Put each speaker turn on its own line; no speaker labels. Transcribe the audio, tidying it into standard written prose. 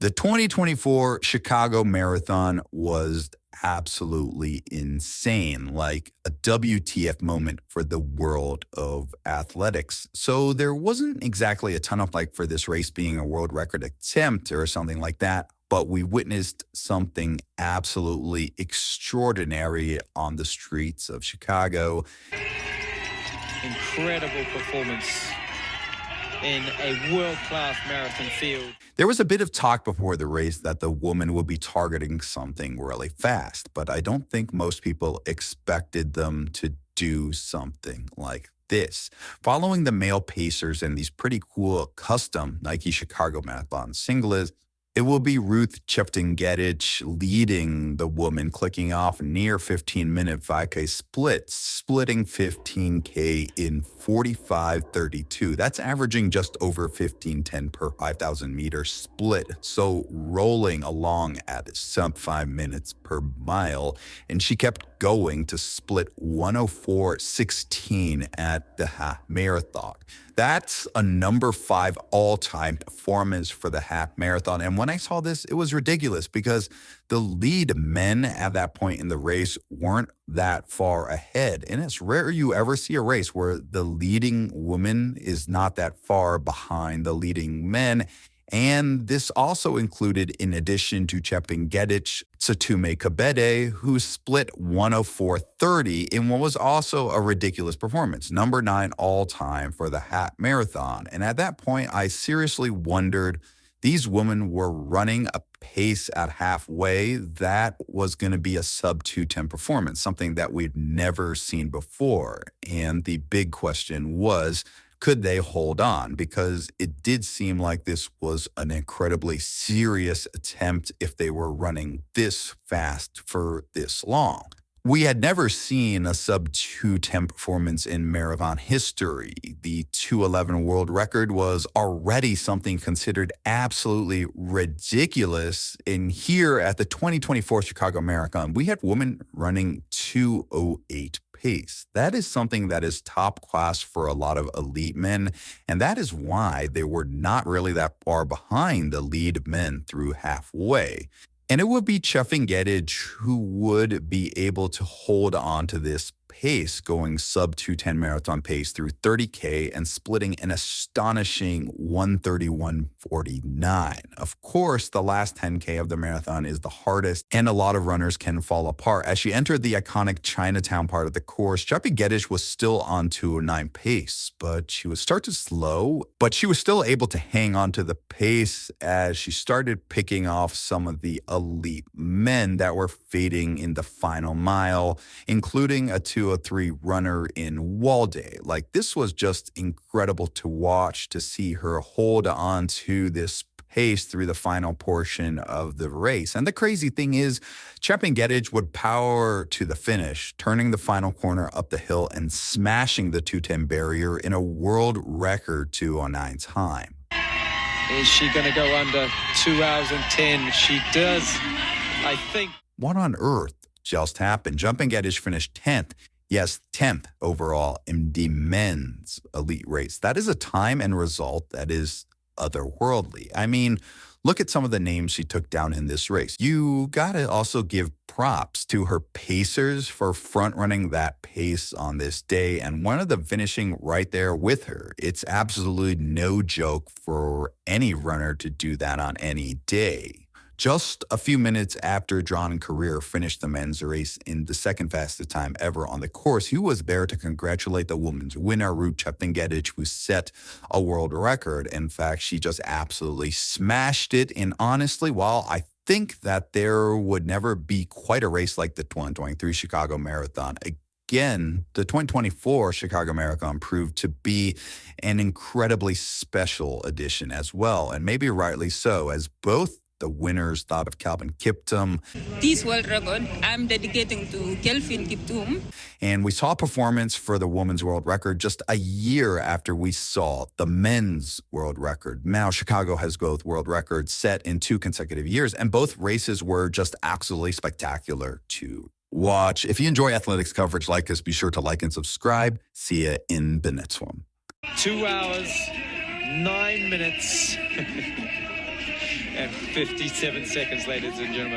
The 2024 Chicago Marathon was absolutely insane, like a WTF moment for the world of athletics. So there wasn't exactly a ton of like for this race being a world record attempt or something like that, but we witnessed something absolutely extraordinary on the streets of Chicago.
Incredible performance in a world-class marathon field.
There was a bit of talk before the race that the woman would be targeting something really fast, but I don't think most people expected them to do something like this. Following the male pacers and these pretty cool custom Nike Chicago Marathon singlets, it will be Ruth Chepngetich leading the woman, clicking off near 15-minute 5K splits, splitting 15K in 45:32. That's averaging just over 15:10 per 5,000 meter split. So rolling along at sub 5 minutes per mile. And she kept going to split 104:16 at the half marathon. That's a number 5 all-time performance for the half marathon. And when I saw this, it was ridiculous because the lead men at that point in the race weren't that far ahead. And it's rare you ever see a race where the leading woman is not that far behind the leading men. And this also included, in addition to Chepngetich, Satume Kabede, who split 104:30 in what was also a ridiculous performance, number 9 all-time for the half marathon. And at that point, I seriously wondered, these women were running a pace at halfway that was going to be a sub 2:10 performance, something that we'd never seen before. And the big question was, could they hold on? Because it did seem like this was an incredibly serious attempt if they were running this fast for this long. We had never seen a sub 2:10 performance in marathon history. The 2:11 world record was already something considered absolutely ridiculous. And here at the 2024 Chicago Marathon, we had women running 2:08 pace. That is something that is top class for a lot of elite men. And that is why they were not really that far behind the lead men through halfway. And it would be Chepngetich who would be able to hold on to this pace, going sub 2:10 marathon pace through 30K and splitting an astonishing 131:49. Of course, the last 10K of the marathon is the hardest, and a lot of runners can fall apart. As she entered the iconic Chinatown part of the course, Chepngetich was still on 2:09 pace, but she would start to slow, but she was still able to hang on to the pace as she started picking off some of the elite men that were fading in the final mile, including a 2:03 runner in Walday. Like, this was just incredible to watch, to see her hold on to this pace through the final portion of the race. And the crazy thing is, Chepngetich would power to the finish, turning the final corner up the hill and smashing the 2:10 barrier in a world record 2:09 time.
Is she going to go under 2 hours and 10? She does, I think.
What on earth just happened? Chepngetich finished 10th. Yes, 10th overall in the men's elite race. That is a time and result that is otherworldly. I mean, look at some of the names she took down in this race. You got to also give props to her pacers for front running that pace on this day, and one of them finishing right there with her. It's absolutely no joke for any runner to do that on any day. Just a few minutes after John Career finished the men's race in the second fastest time ever on the course, he was there to congratulate the women's winner, Ruth Chepngetich, who set a world record. In fact, she just absolutely smashed it. And honestly, while I think that there would never be quite a race like the 2023 Chicago Marathon, again, the 2024 Chicago Marathon proved to be an incredibly special edition as well. And maybe rightly so, as both the winners thought of Calvin Kiptum.
This world record I'm dedicating to Kelvin Kiptum.
And we saw a performance for the women's world record just a year after we saw the men's world record. Now, Chicago has both world records set in 2 consecutive years, and both races were just absolutely spectacular to watch. If you enjoy athletics coverage like us, be sure to like and subscribe. See you in the next one.
2 hours, 9 minutes. and 57 seconds, ladies and gentlemen.